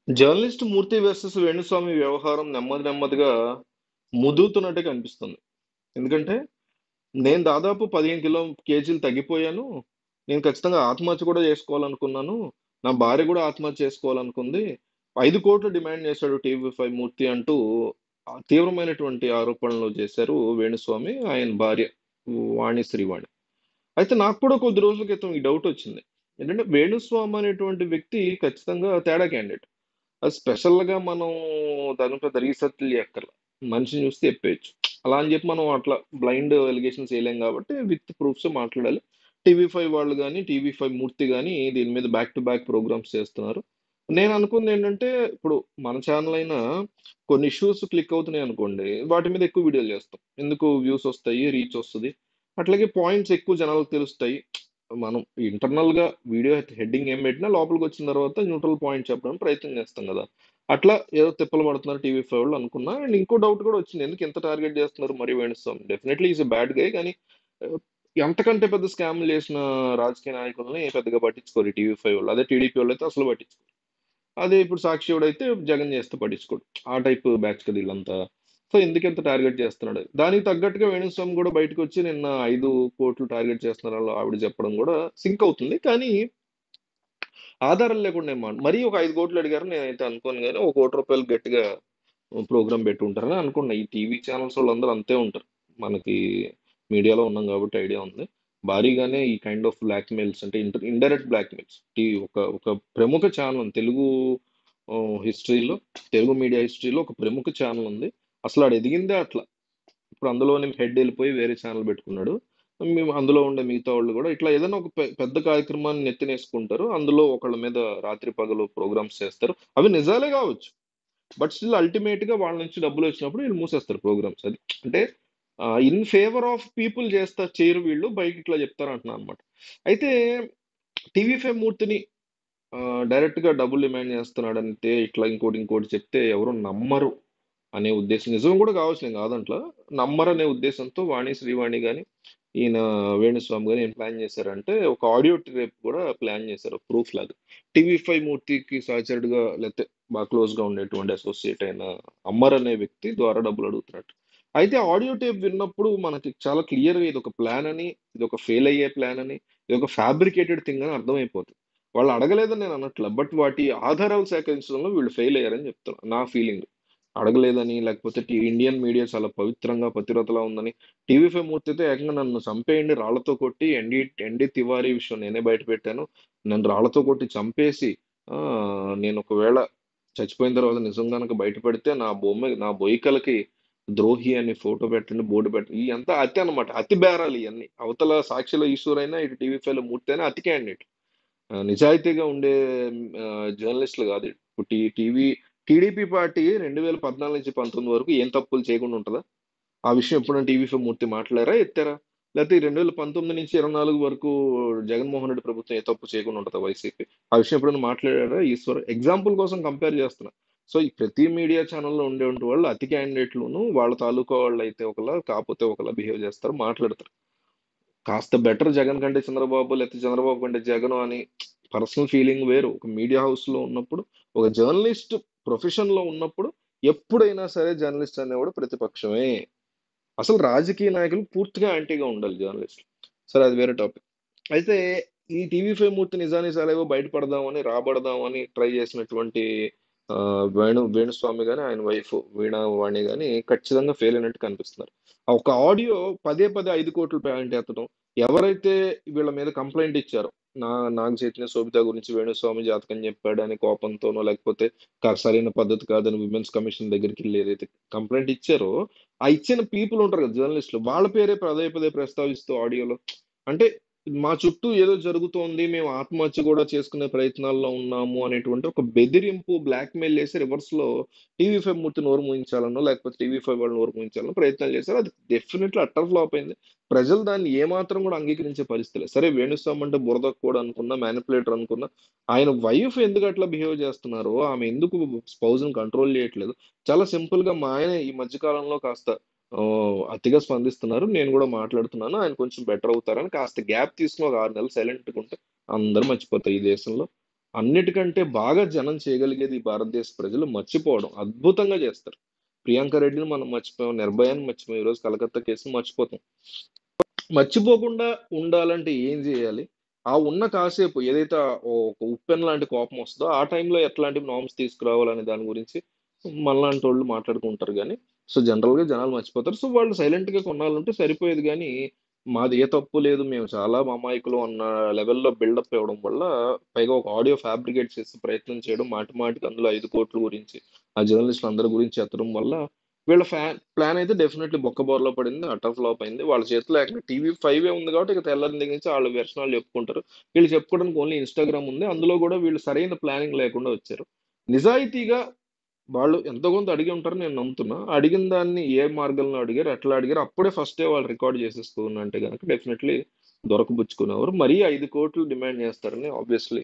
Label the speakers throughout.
Speaker 1: Journalist మూర్తి versus Venu Swamy వ్యవహారం నెమ్మది నెమ్మదిగా ముదురుతున్నట్టే కనిపిస్తుంది. ఎందుకంటే నేను దాదాపు 15 కేజీలు తగ్గిపోయాను. నేను ఖచ్చితంగా ఆత్మహత్య కూడా చేసుకోవాలనుకున్నాను. నా భార్య కూడా ఆత్మహత్య చేసుకోవాలనుకుంది. 5,00,00,000 డిమాండ్ చేశాడు టీవీ5 మూర్తి అంటూ తీవ్రమైనటువంటి ఆరోపణలు చేశారు వేణుస్వామి, ఆయన భార్య వాణి శ్రీవాణి. అయితే నాకు కూడా కొద్ది రోజుల క్రితం ఈ డౌట్ వచ్చింది. ఏంటంటే వేణుస్వామి అనేటువంటి వ్యక్తి ఖచ్చితంగా తేడా క్యాండిడేట్. అది స్పెషల్‌గా మనం దాని పెద్ద రీసెర్చ్‌లు చేయక్కర్ల. మనిషిని చూస్తే చెప్పేయొచ్చు. అలా అని చెప్పి మనం అట్లా బ్లైండ్ ఎలిగేషన్స్ చేయలేం కాబట్టి విత్ ప్రూఫ్స్ మాట్లాడాలి. టీవీ5 వాళ్ళు గాని, టీవీ5 మూర్తి గాని దీని మీద బ్యాక్ టు బ్యాక్ ప్రోగ్రామ్స్ చేస్తున్నారు. నేను అనుకుందేంటంటే ఇప్పుడు మన ఛానెల్ అయినా కొన్ని ఇష్యూస్ క్లిక్ అవుతున్నాయి అనుకోండి. వాటి మీద ఎక్కువ వీడియోలు చేస్తాం. ఎందుకు వ్యూస్ వస్తాయి, రీచ్ వస్తది. అట్లాగే పాయింట్స్ ఎక్కువ జనాలకు తెలుస్తాయి. మనం ఇంటర్నల్‌గా వీడియో హెడ్డింగ్ ఏం పెట్టినా లోపలికొచ్చిన తర్వాత న్యూట్రల్ పాయింట్ చెప్పడానికి ప్రయత్నం చేస్తాం గదా! అట్లా ఏదో తిప్పలు పడుతున్నారు టీవీ5 వాళ్ళు అనుకున్నా. అండ్ ఇంకో డౌట్ కూడా వచ్చింది. ఎందుకు ఇంత టార్గెట్ చేస్తున్నారు మరి Venu Swamy? Definitely is a bad guy. కానీ ఆహ్, అంతకంటే పెద్ద స్కామ్‌లు చేసిన రాజకీయ నాయకుల్ని పెద్దగా పట్టించుకోరు ఈ టీవీ5 వాళ్ళు. అదే టీడీపీ వాళ్ళైతే అసలు పట్టించుకోరు. అదే ఇప్పుడు సాక్షివాడైతే జగన్ చేస్తే పట్టించుకోడు. ఆ టైప్ బ్యాచ్ కదా ఈళ్ళంతా. సో, ఎందుకింత టార్గెట్ చేస్తున్నాడు? దానికి తగ్గట్టుగా వేణుస్వామి గూడా బయటకొచ్చి నిన్న 5,00,00,000 టార్గెట్ చేస్తున్నారని ఆవిడ చెప్పడం గూడా సింక్ అవుతుంది. కానీ ఆధారాలు లేకుండా మరీ ఒక 5,00,00,000 అడిగారని నేనైతే అనుకోను గానీ, ఒక రూ. 1,00,00,000 గట్టిగా ప్రోగ్రామ్ పెట్టి ఉంటారని అనుకున్నా. ఈ టీవీ ఛానల్స్ వాళ్ళందరూ అంతే ఉంటారు. మనకి మీడియాలో ఉన్నాం కాబట్టి ఐడియా ఉంది. భారీగానే ఈ కైండ్ ఆఫ్ బ్లాక్‌మెయిల్స్ అంటే ఇండైరెక్ట్ బ్లాక్‌మెయిల్స్. ఒక ఒక ప్రముఖ ఛానల్ తెలుగు హిస్టరీలో, తెలుగు మీడియా హిస్టరీలో ఒక ప్రముఖ ఛానల్ ఉంది. అసలు ఆడు ఎదిగిందే అట్లా. ఇప్పుడు అందులోని హెడ్ వెళ్ళిపోయి వేరే ఛానల్ పెట్టుకున్నాడు. మేము అందులో ఉండే మిగతా వాళ్ళు కూడా ఇట్లా ఏదైనా ఒక పెద్ద కార్యక్రమాన్ని నెత్తినేసుకుంటారు. అందులో ఒకళ్ళ మీద రాత్రి పగలు ప్రోగ్రామ్స్ చేస్తారు. అవి నిజాలే కావచ్చు. బట్ స్టిల్ అల్టిమేట్ గా వాళ్ళ నుంచి డబ్బులు వచ్చినప్పుడు వీళ్ళు మూసేస్తారు ప్రోగ్రామ్స్. అది అంటే ఇన్ ఫేవర్ ఆఫ్ పీపుల్ చేస్తారు, చేయరు వీళ్ళు, బయట ఇట్లా చెప్తారు అంటున్నా అనమాట. అయితే టీవీ5 మూర్తిని డైరెక్ట్ గా డబ్బులు డిమాండ్ చేస్తున్నాడంటే ఇట్లా ఇంకోటి ఇంకోటి చెప్తే ఎవరు నమ్మరు అనే ఉద్దేశం, నిజం కూడా కావచ్చు, నేను కాదంట్లా, నమ్మరనే ఉద్దేశంతో వాణి శ్రీవాణి గాని ఈయన వేణుస్వామి గాని ఏం ప్లాన్ చేశారంటే ఒక ఆడియో రేప్ కూడా ప్లాన్ చేశారు ప్రూఫ్ లాగా. టీవీ5 మూర్తికి సహచరుడుగా లేకపోతే బాగా క్లోజ్ గా ఉండేటువంటి అసోసియేట్ అయిన అమ్మర్ అనే వ్యక్తి ద్వారా డబ్బులు అడుగుతున్నట్టు. అయితే ఆడియో టేప్ విన్నప్పుడు మనకి చాలా క్లియర్ గా ఇది ఒక ప్లాన్ అని, ఇది ఒక ఫెయిల్ అయ్యే ప్లాన్ అని, ఇది ఒక ఫ్యాబ్రికేటెడ్ థింగ్ అని అర్థమైపోతుంది. వాళ్ళు అడగలేదని నేను అనట్ల. బట్ వాటి ఆధారాలు సేకరించడంలో వీళ్ళు ఫెయిల్ అయ్యారని చెప్తున్నా. నా ఫీలింగ్. అడగలేదని, లేకపోతే ఇండియన్ మీడియా చాలా పవిత్రంగా పతివ్రతలా ఉందని. టీవీ5 మూర్తి అయితే ఏకంగా నన్ను చంపేయండి రాళ్లతో కొట్టి, ఎన్డీ తివారీ విషయం నేనే బయట పెట్టాను. నన్ను రాళ్లతో కొట్టి చంపేసి నేను ఒకవేళ చచ్చిపోయిన తర్వాత నిజం గనక బయటపడితే నా బొయ్యికలకి ద్రోహి అని ఫోటో పెట్టండి, బోర్డు పెట్టండి. ఇయంతా అతి అన్నమాట. అతి బేరాలు ఇయన్నీ. అవతల సాక్షిలో ఈశ్వర్ అయినా, ఇటు టీవీ5లో మూర్తి అయినా అతి క్యాండిడేట్. నిజాయితీగా ఉండే జర్నలిస్టులు కాదు. ఇప్పుడు టీడీపీ పార్టీ 2014 నుంచి 19 వరకు ఏం తప్పులు చేయకుండా ఉంటదా? ఆ విషయం ఎప్పుడైనా టీవీ5 మూర్తి మాట్లాడారా? ఎత్తారా? లేకపోతే 2019 నుంచి 24 వరకు జగన్మోహన్ రెడ్డి ప్రభుత్వం ఏ తప్పు చేయకుండా ఉంటదా వైసీపీ? ఆ విషయం ఎప్పుడైనా మాట్లాడారా ఈశ్వర్? ఎగ్జాంపుల్ కోసం కంపేర్ చేస్తున్నా. సో ఈ ప్రతి మీడియా ఛానల్లో ఉండేటువంటి వాళ్ళు అతి క్యాండిడేట్లును వాళ్ళ తాలూకా వాళ్ళు అయితే ఒకలా, కాకపోతే ఒకలా బిహేవ్ చేస్తారు, మాట్లాడతారు. కాస్త బెటర్ జగన్ కంటే చంద్రబాబు, లేకపోతే చంద్రబాబు కంటే జగన్ అని పర్సనల్ ఫీలింగ్ వేరు. ఒక మీడియా హౌస్ లో ఉన్నప్పుడు, ఒక జర్నలిస్ట్ ప్రొఫెషన్ లో ఉన్నప్పుడు ఎప్పుడైనా సరే జర్నలిస్ట్ అనేవాడు ప్రతిపక్షమే. అసలు రాజకీయ నాయకులు పూర్తిగా యాంటీగా ఉండాలి జర్నలిస్ట్. సరే, అది వేరే టాపిక్. అయితే ఈ టీవీ5 మూర్తి నిజానిజాలేవో బయటపడదామని, రాబడదామని ట్రై చేసినటువంటి వేణుస్వామి గాని, ఆయన వైఫ్ వీణా వాణి గాని ఖచ్చితంగా ఫెయిల్ అయినట్టు కనిపిస్తున్నారు. ఆ ఒక ఆడియో పదే పదే 5,00,00,000 పాయింట్ ఎత్తడం, ఎవరైతే వీళ్ళ మీద కంప్లైంట్ ఇచ్చారో, నా నాగ చైతన్య శోభిత గురించి వేణుస్వామి జాతకం చెప్పాడని కోపంతోనో, లేకపోతే సరైన పద్ధతి కాదని విమెన్స్ కమిషన్ దగ్గరికి వెళ్ళి ఏదైతే కంప్లైంట్ ఇచ్చారో, ఆ ఇచ్చిన పీపుల్ ఉంటారు కదా జర్నలిస్టులు, వాళ్ళ పేరే పదే పదే ప్రస్తావిస్తూ ఆడియోలో, అంటే మా చుట్టూ ఏదో జరుగుతోంది, మేము ఆత్మహత్య కూడా చేసుకునే ప్రయత్నాల్లో ఉన్నాము అనేటువంటి ఒక బెదిరింపు, బ్లాక్మెయిల్ చేసి రివర్స్ లో టీవీ5 మూర్తి నోరు మూయించాలనో, లేకపోతే టీవీ5 వాళ్ళు నోరు మూయించాలనో ప్రయత్నాలు చేశారు. అది డెఫినెట్లీ అట్టర్ ఫ్లాప్ అయింది. ప్రజలు దాన్ని ఏమాత్రం కూడా అంగీకరించే పరిస్థితి లేదు. సరే, వేణుస్వామి అంటే బురద కూడా అనుకున్నా, మ్యానిపులేటర్ అనుకున్నా, ఆయన వైఫ్ ఎందుకు అట్లా బిహేవ్ చేస్తున్నారు, ఆమె ఎందుకు స్పౌజ్ ని కంట్రోల్ చేయట్లేదు, చాలా సింపుల్ గా మా ఆయన ఈ మధ్య కాలంలో కాస్త అతిగా స్పందిస్తున్నారు. నేను కూడా మాట్లాడుతున్నాను. ఆయన కొంచెం బెటర్ అవుతారని కాస్త గ్యాప్ తీసుకొని ఒక 6 నెలలు సైలెంట్‌గా ఉంటే అందరూ మర్చిపోతారు ఈ దేశంలో. అన్నిటికంటే బాగా జనం చేయగలిగేది ఈ భారతదేశ ప్రజలు మర్చిపోవడం. అద్భుతంగా చేస్తారు. ప్రియాంక రెడ్డిని మనం మర్చిపోయాం. నిర్భయాన్ని మర్చిపోయాం. ఈరోజు కలకత్తా కేసుని మర్చిపోతాం. మర్చిపోకుండా ఉండాలంటే ఏం చేయాలి? ఆ ఉన్న కాసేపు ఏదైతే ఒక ఉప్పెన లాంటి కోపం వస్తదో, ఆ టైంలో ఎట్లాంటి నార్మ్స్ తీసుకురావాలనే దాని గురించి మనలాంటోళ్ళు మాట్లాడుకుంటారు గానీ, సో, జనరల్‌గా జనాలు మర్చిపోతారు. సో, వాళ్ళు సైలెంట్‌గా కొన్నాళ్ళుంటే సరిపోయేది గానీ, మాది ఏ తప్పు లేదు, మేము చాలా అమాయకులం అన్న లెవెల్‌లో బిల్డప్ ఇవ్వడం వల్ల, పైగా ఒక ఆడియో ఫ్యాబ్రికేట్ చేసే ప్రయత్నం చేయడం, మాటి మాటికి అందులో 5,00,00,000 గురించి, ఆ జర్నలిస్టులందరి గురించి ఎత్తడం వల్ల, వీళ్ళ ప్లాన్ అయితే డెఫినెట్‌లీ బొక్కబోర్లో పడింది. అటర్ ఫ్లాప్ అయింది. వాళ్ళ చేతిలో ఏకంగా టీవీ 5 ఉంది కాబట్టి ఇక తెల్లారిన దగ్గర నుంచి ఆళ్ళ వ్యసనాలు చెప్పుకుంటారు. వీళ్ళు చెప్పుకోవడానికి ఓన్లీ ఇన్‌స్టాగ్రామ్ ఉంది. అందులో గూడా వీళ్ళు సరైన ప్లానింగ్ లేకుండా వచ్చారు. నిజాయితీగా వాళ్ళు ఎంతో కొంత అడిగి ఉంటారని నేను నమ్ముతున్నా. అడిగిన దాన్ని ఏ మార్గంలో అడిగారు, ఎట్లా అడిగారు, అప్పుడే ఫస్టే వాళ్ళు రికార్డ్ చేసేసుకున్నంటే గనక డెఫినెట్‌లీ దొరకబుచ్చుకునేవారు. మరీ 5,00,00,000 డిమాండ్ చేస్తారని ఆబ్వియస్‌లీ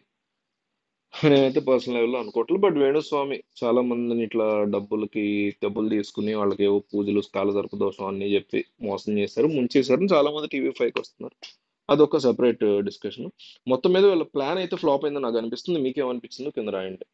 Speaker 1: నేనైతే పర్సనల్ లెవెల్‌లో అనుకోవట్లేదు. బట్ వేణుస్వామి చాలా మందిని ఇట్లా డబ్బులు తీసుకొని వాళ్ళకేవో పూజలు, కాలసర్ప దోషం అన్నీ చెప్పి మోసం చేశారు, ముంచేశారని చాలా మంది టీవీ5కి వస్తున్నారు. అదొక సెపరేట్ డిస్కషన్. మొత్తం మీద వీళ్ళ ప్లాన్ అయితే ఫ్లాప్ అయిందని నాకు అనిపిస్తుంది. మీకేమనిపించిందో కింద రాయండి.